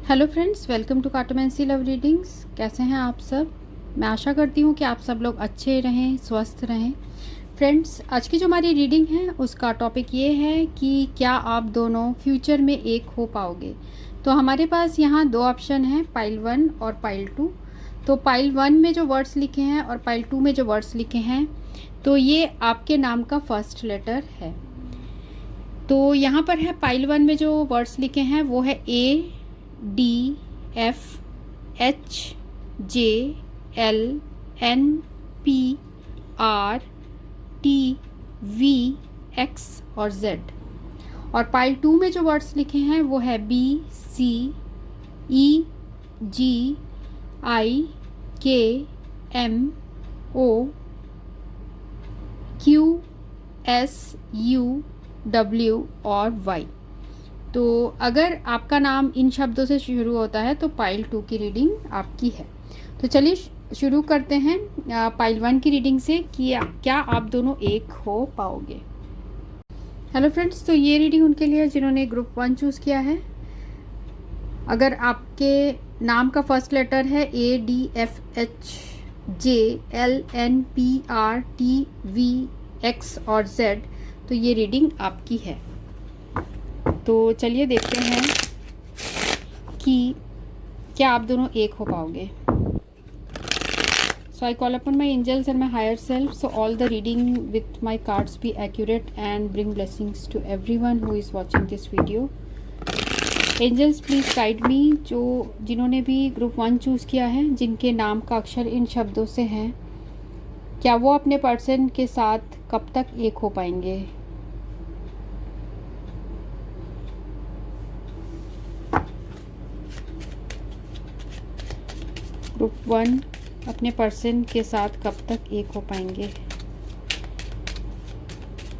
Hello friends, welcome to cartomancy love readings. कैसे हैं आप सब? मैं आशा करती हूँ कि आप सब लोग अच्छे रहें, स्वस्थ रहें। फ्रेंड्स, आज की जो हमारी रीडिंग है उसका टॉपिक ये है कि क्या आप दोनों फ्यूचर में एक हो पाओगे। तो हमारे पास यहाँ दो ऑप्शन हैं, पाइल 1 और पाइल 2। तो पाइल 1 में जो वर्ड्स लिखे हैं और पाइल 2 में जो वर्ड्स लिखे हैं, तो ये आपके नाम का फर्स्ट लेटर है। तो यहाँ पर है पाइल 1 में जो वर्ड्स लिखे हैं वो है ADFHJLNPRTVX और Z। और पाइल 2 में जो वर्ड्स लिखे हैं वो है BCEGIKMOQSUW और Y। तो अगर आपका नाम इन शब्दों से शुरू होता है तो पाइल 2 की रीडिंग आपकी है। तो चलिए शुरू करते हैं पाइल 1 की रीडिंग से कि क्या आप दोनों एक हो पाओगे। हेलो फ्रेंड्स, तो ये रीडिंग उनके लिए जिन्होंने ग्रुप 1 चूज़ किया है। अगर आपके नाम का फर्स्ट लेटर है ADFHJLNPRTVX और Z, तो ये रीडिंग आपकी है। तो चलिए देखते हैं कि क्या आप दोनों एक हो पाओगे। So I call upon my angels and my higher self, so all the reading with my cards be accurate and bring blessings to everyone who is watching this video. Angels please guide me, जिन्होंने भी group 1 choose किया है, जिनके नाम का अक्षर इन शब्दों से हैं, क्या वो अपने पर्सन के साथ कब तक एक हो पाएंगे। ग्रुप 1 अपने पर्सन के साथ कब तक एक हो पाएंगे,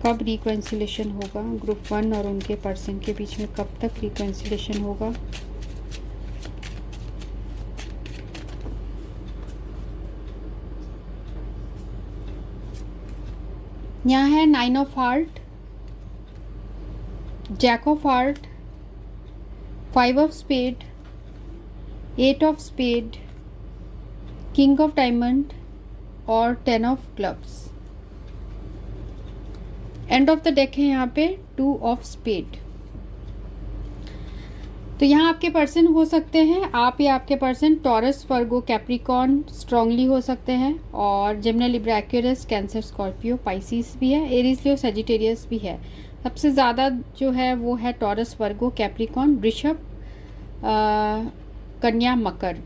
कब रिकन्सिलेशन होगा। ग्रुप 1 और उनके पर्सन के बीच में कब तक रिकन्सिलेशन होगा। यहाँ है 9 of heart, jack of heart, 5 of spade, 8 of spade, king of diamond और 10 of clubs. End of the deck है यहाँ पे 2 ऑफ स्पेड। तो यहाँ आपके पर्सन हो सकते हैं, आप या आपके पर्सन टॉरस, वर्गो, कैप्रिकॉर्न स्ट्रांगली हो सकते हैं, और Gemini, Libra, Aquarius, cancer, Scorpio, Pisces भी है, एरीज, लियो, सजिटेरियस भी है। सबसे ज़्यादा जो है वो है टॉरस, वर्गो, कैप्रिकॉर्न, वृषभ, कन्या, मकर,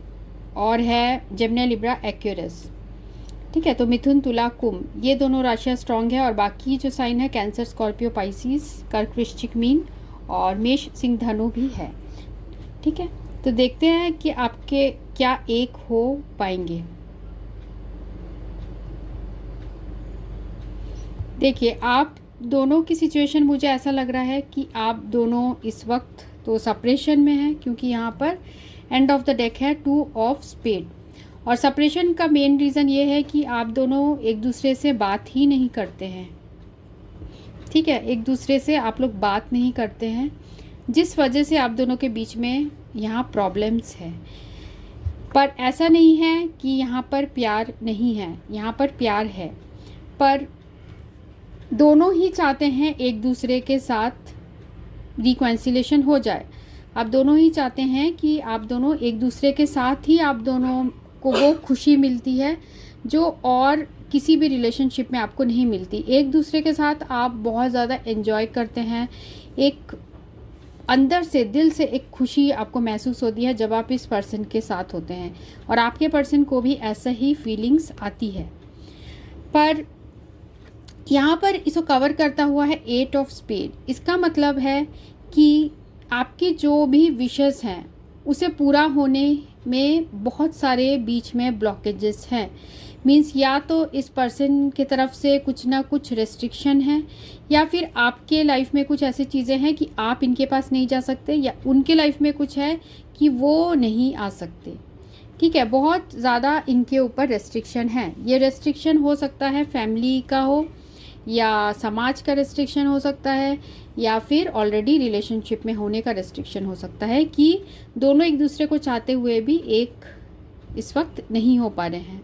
और है जेमिनी, लिब्रा, एक्वेरियस। ठीक है, तो मिथुन, तुला, कुंभ, ये दोनों राशियाँ स्ट्रांग है, और बाकी जो साइन है कैंसर, स्कॉर्पियो, पाइसिस, कर्क, वृश्चिक, मीन और मेष, सिंह, धनु भी है। ठीक है, तो देखते हैं कि आपके क्या एक हो पाएंगे। देखिए, आप दोनों की सिचुएशन मुझे ऐसा लग रहा है कि आप दोनों इस वक्त तो सेपरेशन में हैं, क्योंकि यहाँ पर एंड ऑफ द डेक है 2 ऑफ स्पेड। और सेपरेशन का मेन रीज़न ये है कि आप दोनों एक दूसरे से बात ही नहीं करते हैं। ठीक है, एक दूसरे से आप लोग बात नहीं करते हैं, जिस वजह से आप दोनों के बीच में यहाँ प्रॉब्लम्स है। पर ऐसा नहीं है कि यहाँ पर प्यार नहीं है, यहाँ पर प्यार है, पर दोनों ही चाहते हैं एक दूसरे के साथ रिकन्सिलेशन हो जाए। आप दोनों ही चाहते हैं कि आप दोनों एक दूसरे के साथ ही आप दोनों को वो खुशी मिलती है जो और किसी भी रिलेशनशिप में आपको नहीं मिलती। एक दूसरे के साथ आप बहुत ज़्यादा एंजॉय करते हैं, एक अंदर से, दिल से एक खुशी आपको महसूस होती है जब आप इस पर्सन के साथ होते हैं, और आपके पर्सन को भी ऐसा ही फीलिंग्स आती है। पर यहाँ पर इसको कवर करता हुआ है 8 ऑफ स्पेड। इसका मतलब है कि आपकी जो भी विशेस हैं उसे पूरा होने में बहुत सारे बीच में ब्लॉकेजेस हैं। मीन्स या तो इस पर्सन की तरफ से कुछ ना कुछ रेस्ट्रिक्शन है, या फिर आपके लाइफ में कुछ ऐसी चीज़ें हैं कि आप इनके पास नहीं जा सकते, या उनके लाइफ में कुछ है कि वो नहीं आ सकते। ठीक है, बहुत ज़्यादा इनके ऊपर रेस्ट्रिक्शन है। ये रेस्ट्रिक्शन हो सकता है फैमिली का हो, या समाज का रेस्ट्रिक्शन हो सकता है, या फिर ऑलरेडी रिलेशनशिप में होने का रेस्ट्रिक्शन हो सकता है कि दोनों एक दूसरे को चाहते हुए भी एक इस वक्त नहीं हो पा रहे हैं।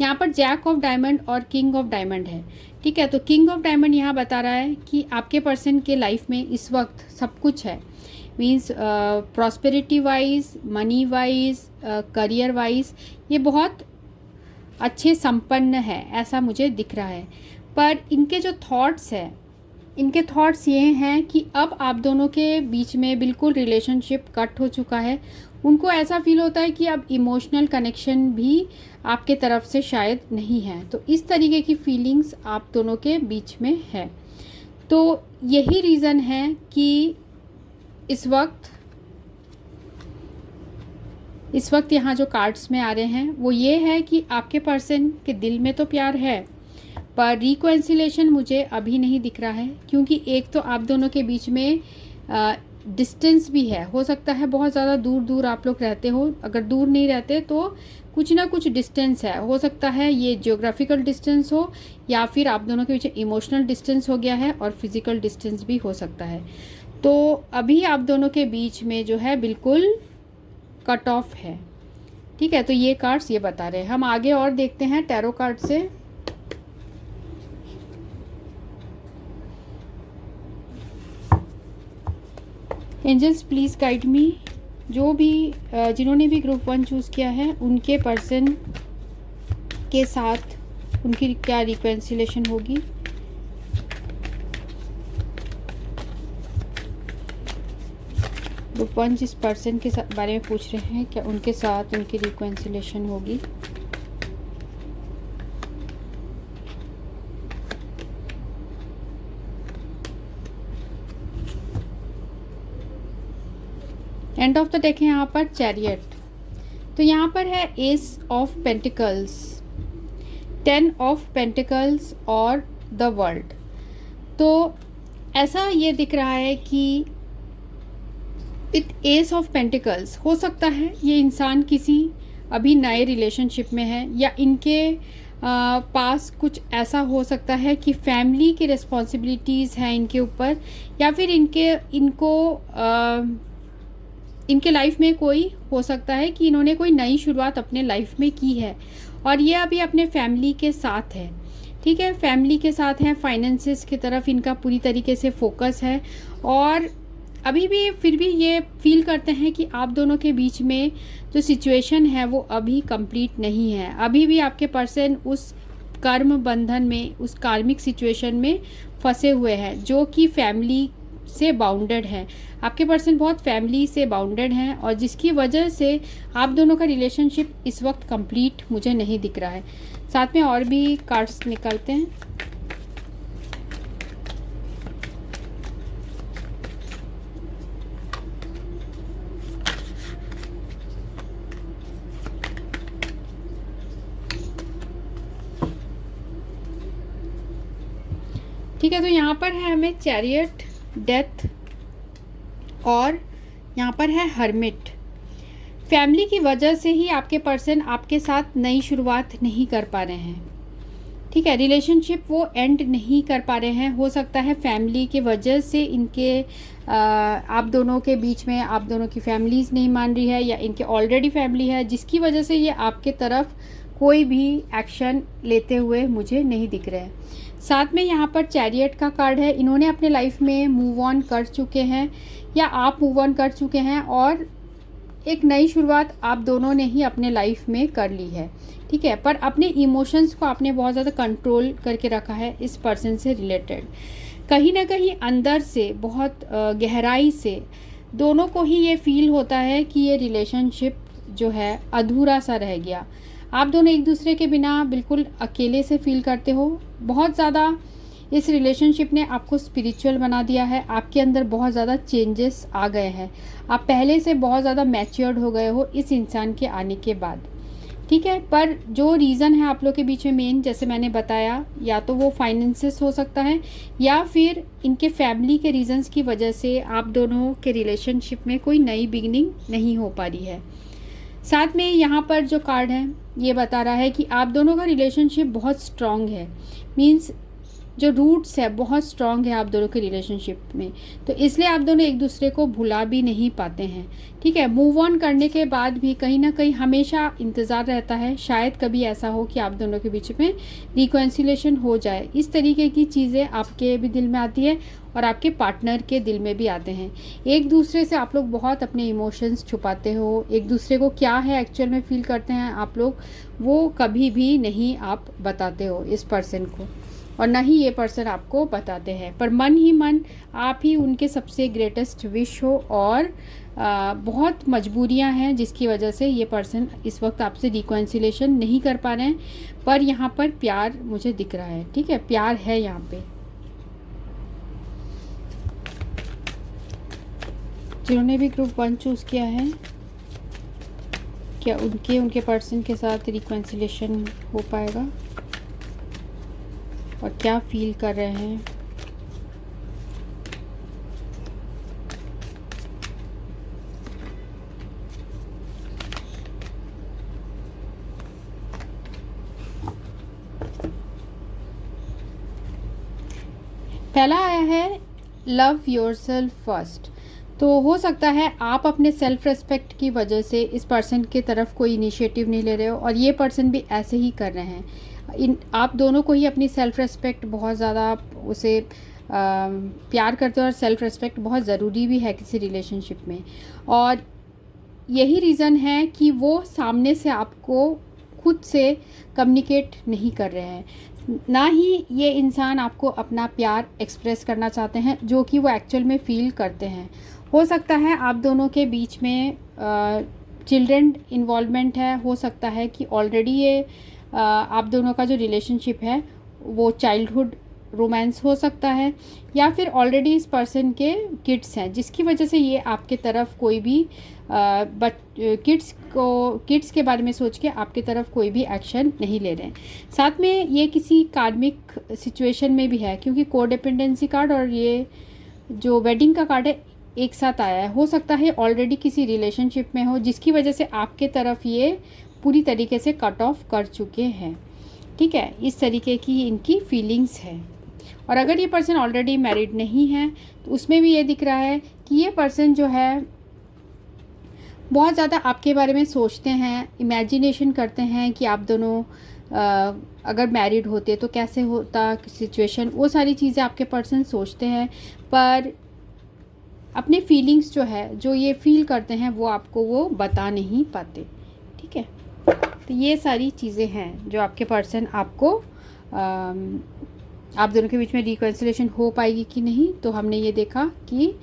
यहाँ पर जैक ऑफ डायमंड और किंग ऑफ डायमंड है, ठीक है। तो किंग ऑफ डायमंड यहाँ बता रहा है कि आपके पर्सन के लाइफ में इस वक्त सब कुछ है, means prosperity wise, money wise, career wise ये बहुत अच्छे संपन्न है, ऐसा मुझे दिख रहा है। पर इनके जो थॉट्स हैं, इनके थॉट्स ये हैं कि अब आप दोनों के बीच में बिल्कुल रिलेशनशिप कट हो चुका है। उनको ऐसा फील होता है कि अब इमोशनल कनेक्शन भी आपके तरफ से शायद नहीं है। तो इस तरीके की फीलिंग्स आप दोनों के बीच में है। तो यही रीज़न है कि इस वक्त यहाँ जो कार्ड्स में आ रहे हैं वो ये है कि आपके पर्सन के दिल में तो प्यार है, पर रिकॉन्सिलेशन मुझे अभी नहीं दिख रहा है। क्योंकि एक तो आप दोनों के बीच में डिस्टेंस भी है, हो सकता है बहुत ज़्यादा दूर दूर आप लोग रहते हो। अगर दूर नहीं रहते तो कुछ ना कुछ डिस्टेंस है, हो सकता है ये जियोग्राफिकल डिस्टेंस हो या फिर आप दोनों के बीच इमोशनल डिस्टेंस हो गया है और फिज़िकल डिस्टेंस भी हो सकता है। तो अभी आप दोनों के बीच में जो है बिल्कुल कट ऑफ है, ठीक है। तो ये कार्ड्स ये बता रहे हैं। हम आगे और देखते हैं टैरो कार्ड से। एंजल्स प्लीज़ गाइड मी, जो भी जिन्होंने भी ग्रुप 1 चूज़ किया है उनके पर्सन के साथ उनकी क्या रिकॉन्सिलेशन होगी। ग्रुप 1 जिस पर्सन के बारे में पूछ रहे हैं, क्या उनके साथ उनकी रिकॉन्सिलेशन होगी। एंड ऑफ द डेक है यहाँ पर चैरियट। तो यहाँ पर है S of pentacles, 10 of pentacles और द वर्ल्ड। तो ऐसा ये दिख रहा है कि इट एस ऑफ पेंटिकल्स हो सकता है ये इंसान किसी अभी नए रिलेशनशिप में है, या इनके पास कुछ ऐसा हो सकता है कि फैमिली की रिस्पॉन्सिबिलिटीज़ हैं इनके ऊपर, या फिर इनके लाइफ में कोई हो सकता है कि इन्होंने कोई नई शुरुआत अपने लाइफ में की है और ये अभी अपने फैमिली के साथ है, ठीक है। फैमिली के साथ हैं, फाइनेंसेस की तरफ इनका पूरी तरीके से फोकस है और अभी भी फिर भी ये फील करते हैं कि आप दोनों के बीच में जो सिचुएशन है वो अभी कंप्लीट नहीं है। अभी भी आपके पर्सन उस कर्म बंधन में, उस कार्मिक सिचुएशन में फंसे हुए हैं जो कि फैमिली से बाउंडेड है। आपके पर्सन बहुत फैमिली से बाउंडेड हैं और जिसकी वजह से आप दोनों का रिलेशनशिप इस वक्त कंप्लीट मुझे नहीं दिख रहा है। साथ में और भी कार्ड्स निकलते हैं। ठीक है, तो यहाँ पर है हमें चैरियट, डेथ और यहाँ पर है हर्मिट। फैमिली की वजह से ही आपके पर्सन आपके साथ नई शुरुआत नहीं कर पा रहे हैं, ठीक है। रिलेशनशिप वो एंड नहीं कर पा रहे हैं। हो सकता है फैमिली की वजह से इनके आप दोनों के बीच में आप दोनों की फैमिलीज़ नहीं मान रही है, या इनके ऑलरेडी फैमिली है जिसकी वजह से ये आपके तरफ कोई भी एक्शन लेते हुए मुझे नहीं दिख रहे हैं। साथ में यहाँ पर चैरियट का कार्ड है। इन्होंने अपने लाइफ में मूव ऑन कर चुके हैं या आप मूव ऑन कर चुके हैं और एक नई शुरुआत आप दोनों ने ही अपने लाइफ में कर ली है, ठीक है। पर अपने इमोशंस को आपने बहुत ज़्यादा कंट्रोल करके रखा है इस पर्सन से रिलेटेड। कहीं ना कहीं अंदर से बहुत गहराई से दोनों को ही ये फील होता है कि ये रिलेशनशिप जो है अधूरा सा रह गया। आप दोनों एक दूसरे के बिना बिल्कुल अकेले से फील करते हो। बहुत ज़्यादा इस रिलेशनशिप ने आपको स्पिरिचुअल बना दिया है। आपके अंदर बहुत ज़्यादा चेंजेस आ गए हैं। आप पहले से बहुत ज़्यादा मैच्योर्ड हो गए हो इस इंसान के आने के बाद, ठीक है। पर जो रीज़न है आप लोग के बीच में मेन, जैसे मैंने बताया, या तो वो फाइनेंसेस हो सकता है या फिर इनके फैमिली के रीजंस की वजह से आप दोनों के रिलेशनशिप में कोई नई बिगिनिंग नहीं हो पा रही है। साथ में यहाँ पर जो कार्ड है ये बता रहा है कि आप दोनों का रिलेशनशिप बहुत स्ट्रॉन्ग है। मीन्स जो रूट्स है बहुत स्ट्रांग है आप दोनों के रिलेशनशिप में, तो इसलिए आप दोनों एक दूसरे को भुला भी नहीं पाते हैं। ठीक है, मूव ऑन करने के बाद भी कहीं ना कहीं हमेशा इंतज़ार रहता है, शायद कभी ऐसा हो कि आप दोनों के बीच में रिकॉन्सिलेशन हो जाए। इस तरीके की चीज़ें आपके भी दिल में आती है और आपके पार्टनर के दिल में भी आते हैं। एक दूसरे से आप लोग बहुत अपने इमोशंस छुपाते हो, एक दूसरे को क्या है एक्चुअल में फील करते हैं आप लोग, वो कभी भी नहीं आप बताते हो इस पर्सन को, और ना ही ये पर्सन आपको बताते हैं। पर मन ही मन आप ही उनके सबसे ग्रेटेस्ट विश हो, और बहुत मजबूरियां हैं जिसकी वजह से ये पर्सन इस वक्त आपसे रिकॉन्सिलेशन नहीं कर पा रहे हैं। पर यहाँ पर प्यार मुझे दिख रहा है। ठीक है, प्यार है यहाँ पे। जिन्होंने भी ग्रुप 1 चूज़ किया है, क्या उनके पर्सन के साथ रिकॉन्सिलेशन हो पाएगा और क्या फील कर रहे हैं? पहला आया है लव योरसेल्फ फर्स्ट। तो हो सकता है आप अपने सेल्फ रिस्पेक्ट की वजह से इस पर्सन की तरफ कोई इनिशिएटिव नहीं ले रहे हो, और ये पर्सन भी ऐसे ही कर रहे हैं। आप दोनों को ही अपनी सेल्फ रिस्पेक्ट बहुत ज़्यादा उसे प्यार करते हो, और सेल्फ रिस्पेक्ट बहुत ज़रूरी भी है किसी रिलेशनशिप में। और यही रीज़न है कि वो सामने से आपको खुद से कम्युनिकेट नहीं कर रहे हैं, ना ही ये इंसान आपको अपना प्यार एक्सप्रेस करना चाहते हैं जो कि वो एक्चुअल में फ़ील करते हैं। हो सकता है आप दोनों के बीच में चिल्ड्रन इन्वॉल्वमेंट है, हो सकता है कि ऑलरेडी ये आप दोनों का जो रिलेशनशिप है वो चाइल्डहुड रोमांस हो सकता है, या फिर ऑलरेडी इस पर्सन के किड्स हैं जिसकी वजह से ये आपके तरफ कोई भी किड्स के बारे में सोच के आपके तरफ कोई भी एक्शन नहीं ले रहे हैं। साथ में ये किसी कार्मिक सिचुएशन में भी है, क्योंकि कोडिपेंडेंसी कार्ड और ये जो वेडिंग का कार्ड है एक साथ आया है। हो सकता है ऑलरेडी किसी रिलेशनशिप में हो जिसकी वजह से आपके तरफ ये पूरी तरीके से कट ऑफ कर चुके हैं। ठीक है, इस तरीके की इनकी फीलिंग्स है। और अगर ये पर्सन ऑलरेडी मैरिड नहीं है तो उसमें भी ये दिख रहा है कि ये पर्सन जो है बहुत ज़्यादा आपके बारे में सोचते हैं, इमेजिनेशन करते हैं कि आप दोनों अगर मैरिड होते तो कैसे होता सिचुएशन, वो सारी चीज़ें आपके पर्सन सोचते हैं। पर अपने फीलिंग्स जो है, जो ये फील करते हैं, वो आपको वो बता नहीं पाते। ठीक है, तो ये सारी चीज़ें हैं जो आपके पर्सन आपको आप दोनों के बीच में रिकॉन्सिलेशन हो पाएगी कि नहीं। तो हमने ये देखा कि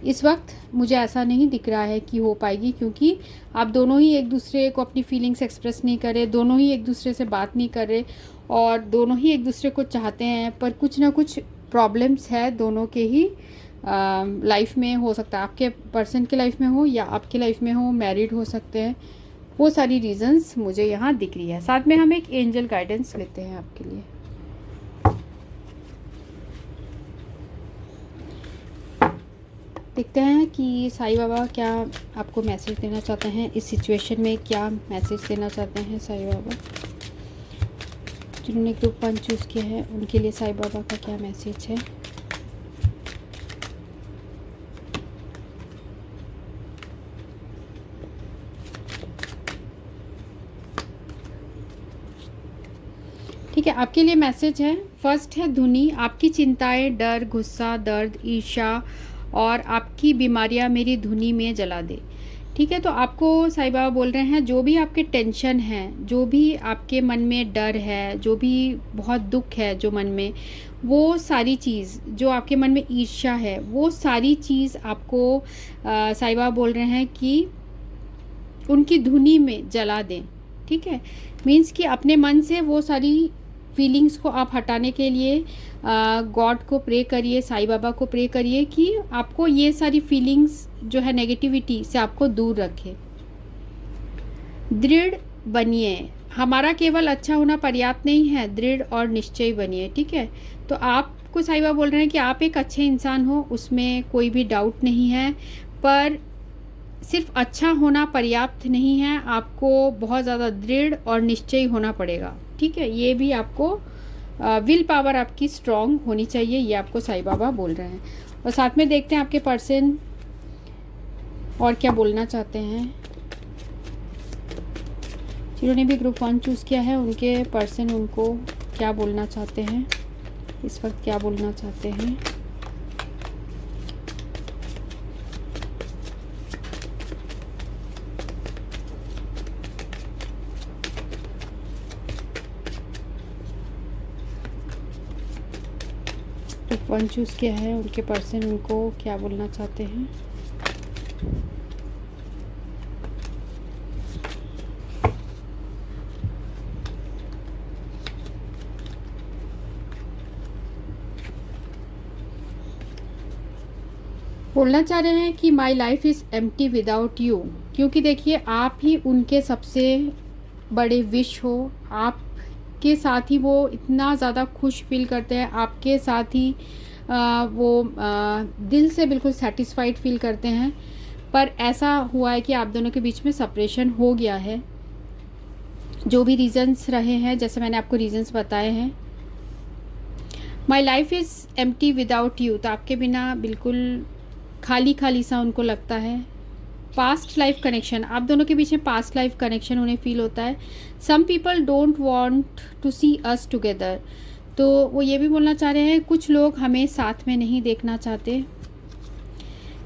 इस वक्त मुझे ऐसा नहीं दिख रहा है कि हो पाएगी, क्योंकि आप दोनों ही एक दूसरे को अपनी फीलिंग्स एक्सप्रेस नहीं कर रहे, दोनों ही एक दूसरे से बात नहीं कर रहे, और दोनों ही एक दूसरे को चाहते हैं, पर कुछ ना कुछ प्रॉब्लम्स है दोनों के ही लाइफ में। हो सकता है आपके पर्सन के लाइफ में हो या आपके लाइफ में हो, मैरिड हो सकते हैं, वो सारी रीजंस मुझे यहाँ दिख रही है। साथ में हम एक एंजल गाइडेंस लेते हैं आपके लिए। देखते हैं कि साईं बाबा क्या आपको मैसेज देना चाहते हैं इस सिचुएशन में, क्या मैसेज देना चाहते हैं साईं बाबा। जिन्होंने ग्रुप 1 चूज़ किया है उनके लिए साईं बाबा का क्या मैसेज है। ठीक है, आपके लिए मैसेज है। फर्स्ट है धुनी, आपकी चिंताएं, डर, गुस्सा, दर्द, ईर्ष्या और आपकी बीमारियां मेरी धुनी में जला दे। ठीक है, तो आपको साईं बाबा बोल रहे हैं जो भी आपके टेंशन हैं, जो भी आपके मन में डर है, जो भी बहुत दुख है जो मन में, वो सारी चीज़, जो आपके मन में ईर्ष्या है, वो सारी चीज़ आपको साईं बाबा बोल रहे हैं कि उनकी धुनी में जला दें। ठीक है, मीन्स कि अपने मन से वो सारी फीलिंग्स को आप हटाने के लिए गॉड को प्रे करिए, साईं बाबा को प्रे करिए कि आपको ये सारी फीलिंग्स जो है नेगेटिविटी से आपको दूर रखे। दृढ़ बनिए, हमारा केवल अच्छा होना पर्याप्त नहीं है, दृढ़ और निश्चयी बनिए। ठीक है, तो आपको साईं बाबा बोल रहे हैं कि आप एक अच्छे इंसान हो, उसमें कोई भी डाउट नहीं है, पर सिर्फ अच्छा होना पर्याप्त नहीं है, आपको बहुत ज़्यादा दृढ़ और निश्चयी होना पड़ेगा। ठीक है, ये भी आपको विल पावर आपकी स्ट्रॉन्ग होनी चाहिए, ये आपको साईं बाबा बोल रहे हैं। और साथ में देखते हैं आपके पर्सन और क्या बोलना चाहते हैं। जिन्होंने भी ग्रुप 1 चूज़ किया है उनके पर्सन उनको क्या बोलना चाहते हैं, इस वक्त क्या बोलना चाहते हैं। ग्रुप 1 चूज़ किया है उनके पर्सन उनको क्या बोलना चाहते हैं। बोलना चाह रहे हैं कि my life is empty without you, क्योंकि देखिए आप ही उनके सबसे बड़े विश हो, आपके साथ ही वो इतना ज़्यादा खुश फील करते हैं, आपके साथ ही दिल से बिल्कुल सेटिस्फाइड फील करते हैं। पर ऐसा हुआ है कि आप दोनों के बीच में सेपरेशन हो गया है, जो भी रीज़न्स रहे हैं, जैसे मैंने आपको रीज़न्स बताए हैं। My life is empty without you, तो आपके बिना बिल्कुल खाली खाली सा उनको लगता है। पास्ट लाइफ कनेक्शन, आप दोनों के बीच में पास्ट लाइफ कनेक्शन उन्हें फील होता है। Some people don't want to see us together, तो वो ये भी बोलना चाह रहे हैं कुछ लोग हमें साथ में नहीं देखना चाहते।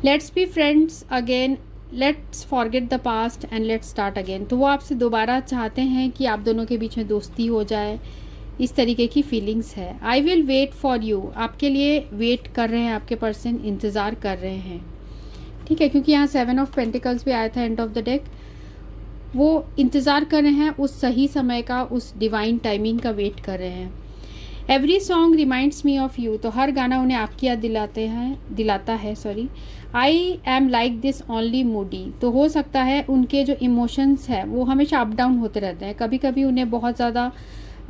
Let's be friends again, let's forget the past and let's start again, तो वो आपसे दोबारा चाहते हैं कि आप दोनों के बीच में दोस्ती हो जाए, इस तरीके की फीलिंग्स है। I will wait for you, आपके लिए वेट कर रहे हैं, आपके पर्सन इंतज़ार कर रहे हैं, ठीक है, क्योंकि यहाँ 7 ऑफ पेंटिकल्स भी आया था एंड ऑफ द डेक। वो इंतज़ार कर रहे हैं उस सही समय का, उस डिवाइन टाइमिंग का वेट कर रहे हैं। Every song reminds me of you, तो हर गाना उन्हें आपकी याद दिलाता है। I am like this only Moody, तो हो सकता है उनके जो इमोशंस है वो हमेशा अप डाउन होते रहते हैं। कभी कभी उन्हें बहुत ज़्यादा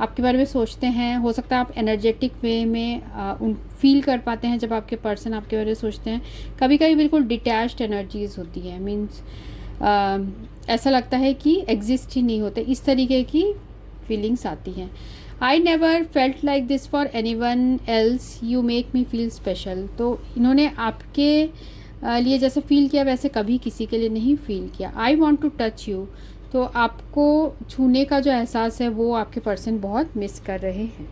आपके बारे में सोचते हैं, हो सकता है आप एनर्जेटिक वे में उन फील कर पाते हैं जब आपके पर्सन आपके बारे में सोचते हैं। कभी कभी बिल्कुल डिटैच्ड एनर्जीज होती है, मीन्स ऐसा लगता है कि एग्जिस्ट ही नहीं होते, इस तरीके की फीलिंग्स आती हैं। I never felt like this for any one else, you make me feel special, तो इन्होंने आपके लिए जैसे फील किया वैसे कभी किसी के लिए नहीं फील किया। I want to touch you, तो आपको छूने का जो एहसास है वो आपके पर्सन बहुत मिस कर रहे हैं।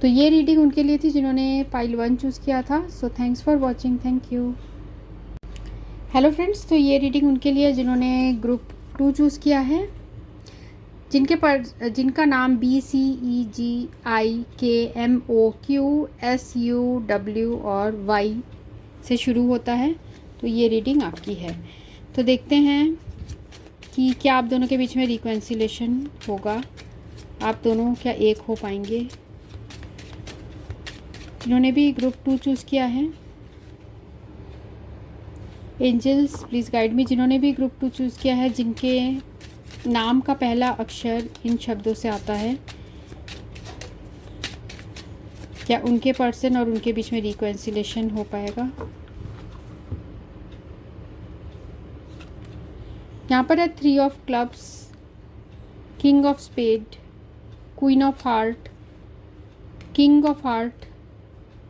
तो ये रीडिंग उनके लिए थी जिन्होंने पाइल 1 चूज़ किया था। So thanks for watching, thank you. Hello friends, तो ये रीडिंग उनके लिए जिन्होंने ग्रुप 2 चूज़ किया है, जिनका नाम BCEGIKMOQSUW और Y से शुरू होता है, तो ये रीडिंग आपकी है। तो देखते हैं कि क्या आप दोनों के बीच में रिकन्सिलेशन होगा, आप दोनों क्या एक हो पाएंगे। जिन्होंने भी ग्रुप 2 चूज़ किया है, एंजल्स प्लीज़ गाइड मी, जिन्होंने भी ग्रुप 2 चूज़ किया है, जिनके नाम का पहला अक्षर इन शब्दों से आता है, क्या उनके पर्सन और उनके बीच में रिकन्सिलेशन हो पाएगा। यहाँ पर है 3 of clubs, king of spade, queen of heart, king of heart,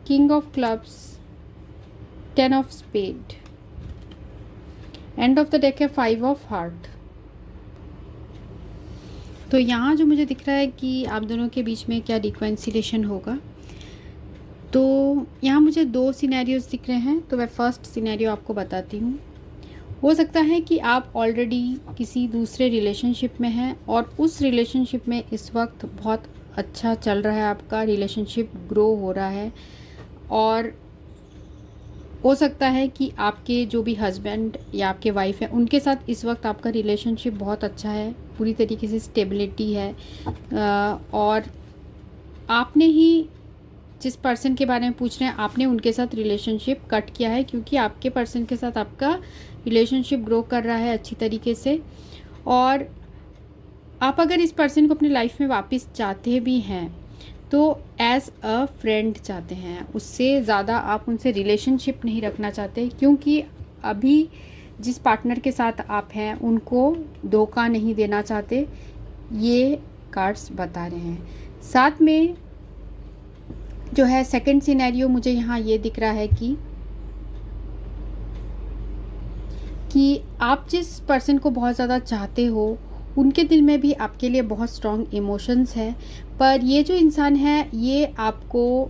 king of clubs, 10 of spade. End of the deck है 5 ऑफ हार्ट। तो यहाँ जो मुझे दिख रहा है कि आप दोनों के बीच में क्या रिकन्सिलेशन होगा, तो यहाँ मुझे 2 सिनेरियोज दिख रहे हैं। तो मैं फर्स्ट सिनेरियो आपको बताती हूँ। हो सकता है कि आप ऑलरेडी किसी दूसरे रिलेशनशिप में हैं और उस रिलेशनशिप में इस वक्त बहुत अच्छा चल रहा है, आपका रिलेशनशिप ग्रो हो रहा है, और हो सकता है कि आपके जो भी हस्बैंड या आपके वाइफ है उनके साथ इस वक्त आपका रिलेशनशिप बहुत अच्छा है, पूरी तरीके से स्टेबिलिटी है, और आपने ही जिस पर्सन के बारे में पूछ रहे हैं आपने उनके साथ रिलेशनशिप कट किया है, क्योंकि आपके पर्सन के साथ आपका रिलेशनशिप ग्रो कर रहा है अच्छी तरीके से। और आप अगर इस पर्सन को अपनी लाइफ में वापस चाहते भी हैं तो एज अ फ्रेंड चाहते हैं, उससे ज़्यादा आप उनसे रिलेशनशिप नहीं रखना चाहते, क्योंकि अभी जिस पार्टनर के साथ आप हैं उनको धोखा नहीं देना चाहते, ये कार्ड्स बता रहे हैं। साथ में जो है सेकंड सिनेरियो मुझे यहाँ ये दिख रहा है कि आप जिस पर्सन को बहुत ज़्यादा चाहते हो उनके दिल में भी आपके लिए बहुत स्ट्रॉन्ग इमोशंस है, पर ये जो इंसान है ये आपको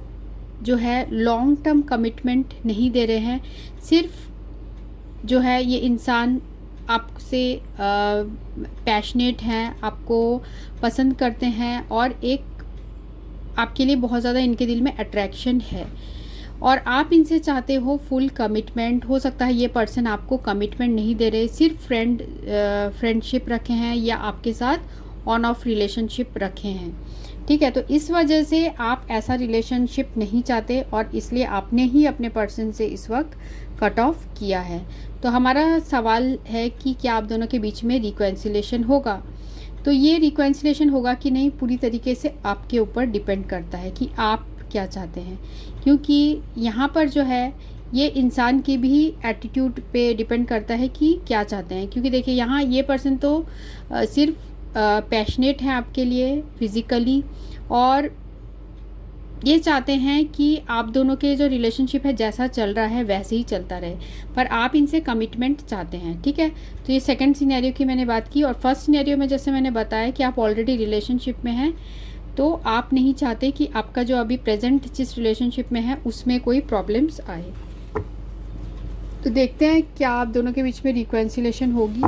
जो है लॉन्ग टर्म कमिटमेंट नहीं दे रहे हैं। सिर्फ जो है ये इंसान आपसे पैशनेट हैं, आपको पसंद करते हैं और एक आपके लिए बहुत ज़्यादा इनके दिल में अट्रैक्शन है और आप इनसे चाहते हो फुल कमिटमेंट। हो सकता है ये पर्सन आपको कमिटमेंट नहीं दे रहे, सिर्फ फ्रेंडशिप रखे हैं या आपके साथ ऑन ऑफ रिलेशनशिप रखे हैं। ठीक है, तो इस वजह से आप ऐसा रिलेशनशिप नहीं चाहते और इसलिए आपने ही अपने पर्सन से इस वक्त कट ऑफ किया है। तो हमारा सवाल है कि क्या आप दोनों के बीच में रिकॉन्सिलेशन होगा। तो ये रिकॉन्सिलेशन होगा कि नहीं पूरी तरीके से आपके ऊपर डिपेंड करता है कि आप क्या चाहते हैं, क्योंकि यहाँ पर जो है ये इंसान के भी एटीट्यूड पे डिपेंड करता है कि क्या चाहते हैं। क्योंकि देखिए यहाँ ये पर्सन तो सिर्फ पैशनेट है आपके लिए फिज़िकली और ये चाहते हैं कि आप दोनों के जो रिलेशनशिप है जैसा चल रहा है वैसे ही चलता रहे, पर आप इनसे कमिटमेंट चाहते हैं। ठीक है, तो ये सेकंड सिनेरियो की मैंने बात की और फर्स्ट सिनेरियो में जैसे मैंने बताया कि आप ऑलरेडी रिलेशनशिप में हैं, तो आप नहीं चाहते कि आपका जो अभी प्रेजेंट जिस रिलेशनशिप में है उसमें कोई प्रॉब्लम्स आए। तो देखते हैं क्या आप दोनों के बीच में रिकॉन्सिलेशन होगी।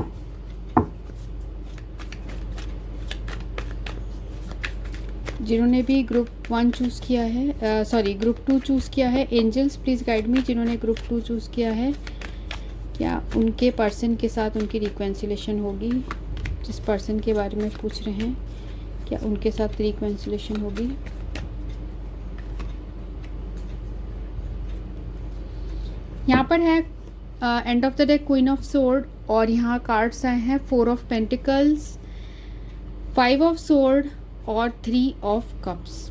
जिन्होंने भी ग्रुप 1 चूज़ किया है, ग्रुप 2 चूज़ किया है, एंजल्स प्लीज़ गाइड मी। जिन्होंने ग्रुप 2 चूज़ किया है, क्या उनके पर्सन के साथ उनकी रिकॉन्सिलेशन होगी? जिस पर्सन के बारे में पूछ रहे हैं क्या उनके साथ रिकॉन्सिलेशन होगी? यहाँ पर है and of the day queen of sword और यहाँ कार्ड्स आए हैं 4 ऑफ पेंटिकल्स, 5 ऑफ सोर्ड और 3 ऑफ कप्स।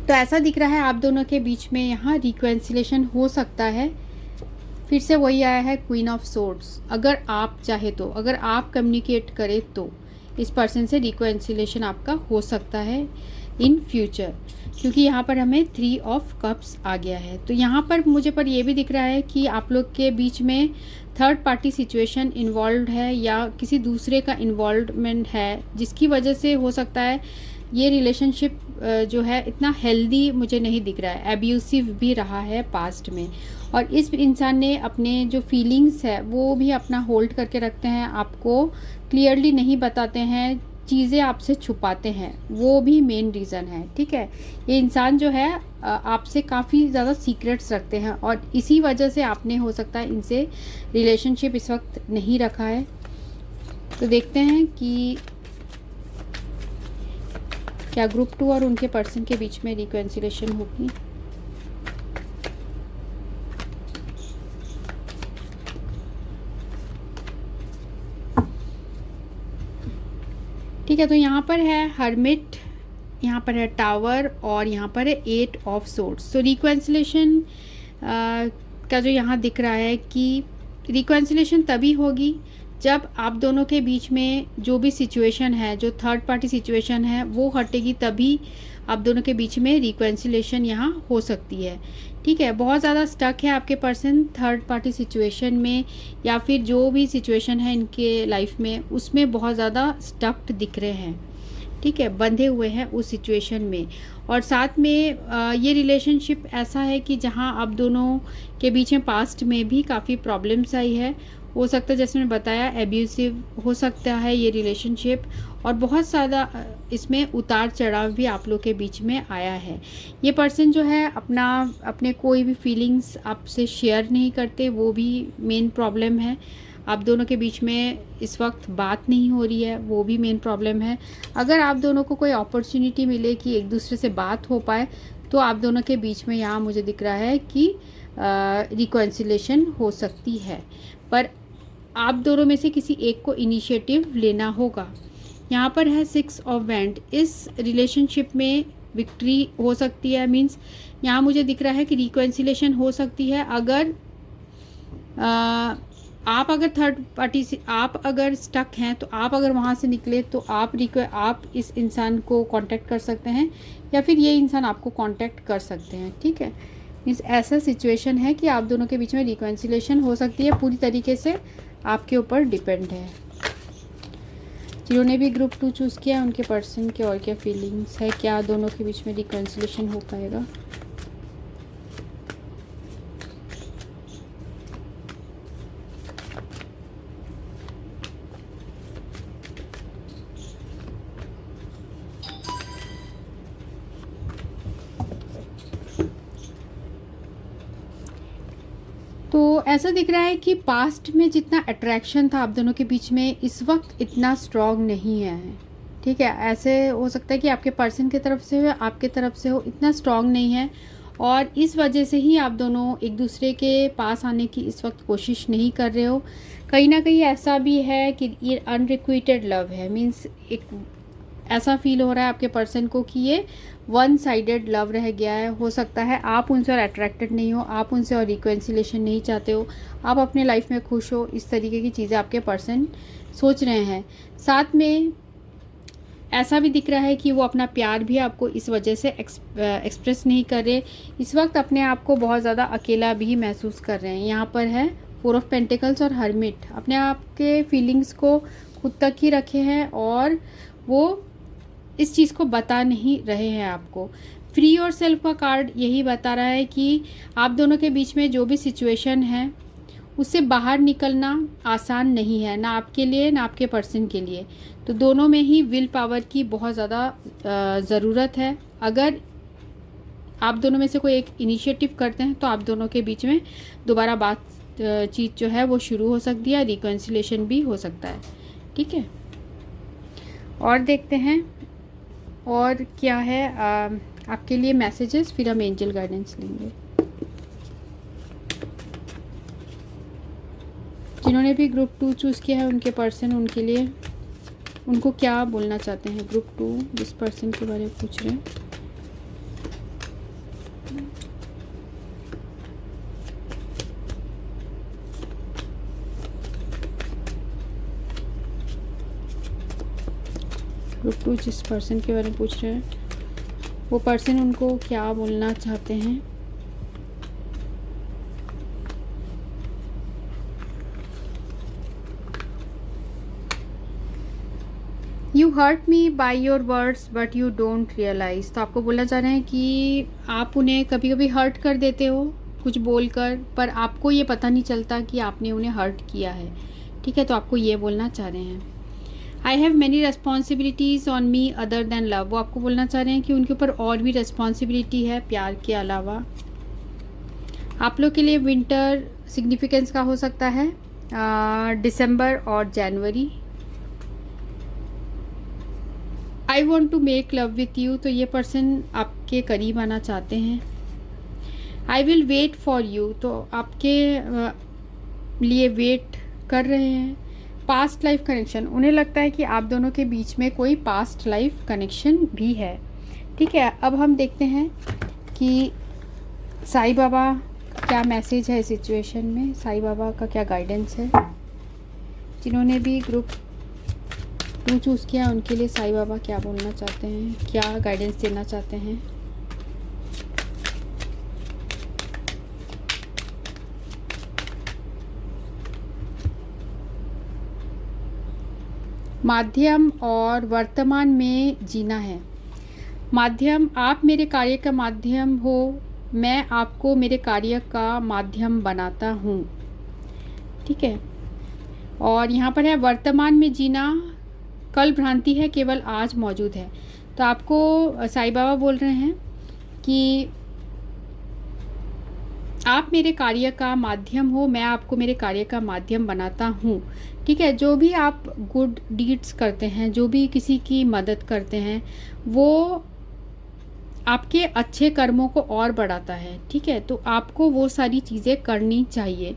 तो ऐसा दिख रहा है आप दोनों के बीच में यहाँ रिकॉन्सिलेशन हो सकता है। फिर से वही आया है क्वीन ऑफ सोर्ड्स। अगर आप चाहे तो, अगर आप कम्युनिकेट करें तो इस पर्सन से रिकॉन्सिलेशन आपका हो सकता है इन फ्यूचर, क्योंकि यहाँ पर हमें 3 ऑफ कप्स आ गया है। तो यहाँ पर मुझे पर ये भी दिख रहा है कि आप लोग के बीच में थर्ड पार्टी सिचुएशन इन्वॉल्व है या किसी दूसरे का इन्वॉल्वमेंट है, जिसकी वजह से हो सकता है ये रिलेशनशिप जो है इतना हेल्दी मुझे नहीं दिख रहा है, एब्यूसिव भी रहा है पास्ट में। और इस इंसान ने अपने जो फीलिंग्स है वो भी अपना होल्ड करके रखते हैं, आपको क्लियरली नहीं बताते हैं, चीज़ें आपसे छुपाते हैं, वो भी मेन रीज़न है। ठीक है, ये इंसान जो है आपसे काफ़ी ज़्यादा सीक्रेट्स रखते हैं और इसी वजह से आपने हो सकता है इनसे रिलेशनशिप इस वक्त नहीं रखा है। तो देखते हैं कि क्या ग्रुप 2 और उनके पर्सन के बीच में रिकॉन्सिलेशन होगी। ठीक है, तो यहाँ पर है हर्मिट, यहाँ पर है टावर और यहाँ पर है 8 ऑफ सोर्ड्स। तो रिकॉन्सिलेशन का जो यहाँ दिख रहा है कि रिकॉन्सिलेशन तभी होगी जब आप दोनों के बीच में जो भी सिचुएशन है, जो थर्ड पार्टी सिचुएशन है वो हटेगी, तभी आप दोनों के बीच में रिकॉन्सिलेशन यहाँ हो सकती है। ठीक है, बहुत ज़्यादा स्टक है आपके पर्सन थर्ड पार्टी सिचुएशन में या फिर जो भी सिचुएशन है इनके लाइफ में उसमें बहुत ज़्यादा स्टक्ड दिख रहे हैं। ठीक है, बंधे हुए हैं उस सिचुएशन में। और साथ में ये रिलेशनशिप ऐसा है कि जहाँ आप दोनों के बीच में पास्ट में भी काफ़ी प्रॉब्लम्स आई है। हो सकता है जैसे मैंने बताया एब्यूसिव हो सकता है ये रिलेशनशिप और बहुत ज़्यादा इसमें उतार चढ़ाव भी आप लोग के बीच में आया है। ये पर्सन जो है अपने कोई भी फीलिंग्स आपसे शेयर नहीं करते, वो भी मेन प्रॉब्लम है। आप दोनों के बीच में इस वक्त बात नहीं हो रही है, वो भी मेन प्रॉब्लम है। अगर आप दोनों को कोई अपॉर्चुनिटी मिले कि एक दूसरे से बात हो पाए तो आप दोनों के बीच में यहाँ मुझे दिख रहा है कि रिकॉन्सिलेशन हो सकती है, पर आप दोनों में से किसी एक को इनिशिएटिव लेना होगा। यहाँ पर है 6 ऑफ वैंड। इस रिलेशनशिप में विक्ट्री हो सकती है, मीन्स यहाँ मुझे दिख रहा है कि रिकॉन्सिलेशन हो सकती है अगर आप अगर थर्ड पार्टी से आप अगर स्टक हैं तो आप अगर वहाँ से निकले तो आप इस इंसान को कांटेक्ट कर सकते हैं या फिर ये इंसान आपको कांटेक्ट कर सकते हैं। ठीक है, इस ऐसा सिचुएशन है कि आप दोनों के बीच में रिकन्सिलेशन हो सकती है, पूरी तरीके से आपके ऊपर डिपेंड है। जिन्होंने भी ग्रुप 2 चूज़ किया उनके पर्सन के और क्या फीलिंग्स है, क्या दोनों के बीच में रिकन्सिलेशन हो पाएगा। तो ऐसा दिख रहा है कि पास्ट में जितना अट्रैक्शन था आप दोनों के बीच में इस वक्त इतना स्ट्रॉन्ग नहीं है। ठीक है, ऐसे हो सकता है कि आपके पर्सन की तरफ से हो आपके तरफ से हो, इतना स्ट्रॉन्ग नहीं है और इस वजह से ही आप दोनों एक दूसरे के पास आने की इस वक्त कोशिश नहीं कर रहे हो। कहीं ना कहीं ऐसा भी है कि ये अनरिक्विटेड लव है, मीन्स एक ऐसा फील हो रहा है आपके पर्सन को कि ये वन साइडेड लव रह गया है। हो सकता है आप उनसे और अट्रैक्टेड नहीं हो, आप उनसे और रिकन्सिलेशन नहीं चाहते हो, आप अपने लाइफ में खुश हो, इस तरीके की चीज़ें आपके पर्सन सोच रहे हैं। साथ में ऐसा भी दिख रहा है कि वो अपना प्यार भी आपको इस वजह से एक्सप्रेस नहीं कर रहे, इस वक्त अपने आप को बहुत ज़्यादा अकेला भी महसूस कर रहे हैं। यहाँ पर है 4 ऑफ पेंटिकल्स और हर्मिट, अपने आप के फीलिंग्स को खुद तक ही रखे हैं और वो इस चीज़ को बता नहीं रहे हैं आपको। फ्री और सेल्फ का कार्ड यही बता रहा है कि आप दोनों के बीच में जो भी सिचुएशन है उससे बाहर निकलना आसान नहीं है, ना आपके लिए ना आपके पर्सन के लिए। तो दोनों में ही विल पावर की बहुत ज़्यादा ज़रूरत है। अगर आप दोनों में से कोई एक इनिशिएटिव करते हैं तो आप दोनों के बीच में दोबारा बातचीत जो है वो शुरू हो सकती है, रिकन्सिलेशन भी हो सकता है। ठीक है, और देखते हैं और क्या है आपके लिए मैसेजेस, फिर हम एंजल गाइडेंस लेंगे। जिन्होंने भी ग्रुप 2 चूज़ किया है उनके पर्सन उनके लिए उनको क्या बोलना चाहते हैं। ग्रुप 2 जिस पर्सन के बारे में पूछ रहे हैं, ग्रुप 2 जिस पर्सन के बारे में पूछ रहे हैं वो पर्सन उनको क्या बोलना चाहते हैं। You hurt me by your words but you don't realise. तो आपको बोला जा रहा है कि आप उन्हें कभी कभी हर्ट कर देते हो कुछ बोलकर, पर आपको ये पता नहीं चलता कि आपने उन्हें हर्ट किया है। ठीक है, तो आपको ये बोलना चाह रहे हैं। I have many responsibilities on me other than love. वो आपको बोलना चाह रहे हैं कि उनके ऊपर और भी रेस्पॉन्सिबिलिटी है प्यार के अलावा। आप लोग के लिए विंटर सिग्निफिकेंस का हो सकता है दिसंबर और जनवरी। I want to make love with you, तो ये पर्सन आपके करीब आना चाहते हैं। I will wait for you, तो आपके लिए वेट कर रहे हैं। पास्ट लाइफ कनेक्शन, उन्हें लगता है कि आप दोनों के बीच में कोई पास्ट लाइफ कनेक्शन भी है। ठीक है, अब हम देखते हैं कि साईं बाबा क्या मैसेज है सिचुएशन में, साईं बाबा का क्या गाइडेंस है। जिन्होंने भी ग्रुप 2 चूज़ किया उनके लिए साईं बाबा क्या बोलना चाहते हैं, क्या गाइडेंस देना चाहते हैं। माध्यम और वर्तमान में जीना है। माध्यम, आप मेरे कार्य का माध्यम हो, मैं आपको मेरे कार्य का माध्यम बनाता हूँ। ठीक है, और यहाँ पर है वर्तमान में जीना, कल भ्रांति है केवल आज मौजूद है। तो आपको साईं बाबा बोल रहे हैं कि आप मेरे कार्य का माध्यम हो, मैं आपको मेरे कार्य का माध्यम बनाता हूँ। ठीक है, जो भी आप गुड डीड्स करते हैं, जो भी किसी की मदद करते हैं, वो आपके अच्छे कर्मों को और बढ़ाता है। ठीक है, तो आपको वो सारी चीज़ें करनी चाहिए।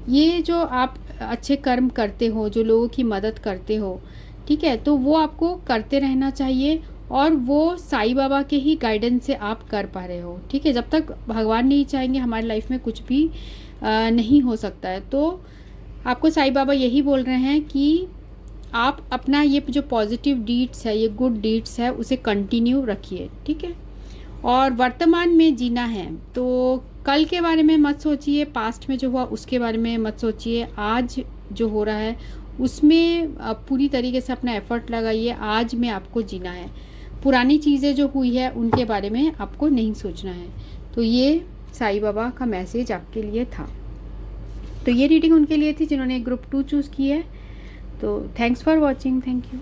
ये जो आप अच्छे कर्म करते हो, जो लोगों की मदद करते हो, ठीक है, तो वो आपको करते रहना चाहिए और वो साईं बाबा के ही गाइडेंस से आप कर पा रहे हो। ठीक है, जब तक भगवान नहीं चाहेंगे हमारी लाइफ में कुछ भी नहीं हो सकता है। तो आपको साईं बाबा यही बोल रहे हैं कि आप अपना ये जो पॉजिटिव डीड्स है, ये गुड डीड्स है, उसे कंटिन्यू रखिए, ठीक है। और वर्तमान में जीना है, तो कल के बारे में मत सोचिए, पास्ट में जो हुआ उसके बारे में मत सोचिए, आज जो हो रहा है उसमें पूरी तरीके से अपना एफर्ट लगाइए। आज में आपको जीना है, पुरानी चीज़ें जो हुई है उनके बारे में आपको नहीं सोचना है। तो ये साईं बाबा का मैसेज आपके लिए था। तो ये रीडिंग उनके लिए थी जिन्होंने ग्रुप 2 चूज़ की है। तो thanks for watching, thank you.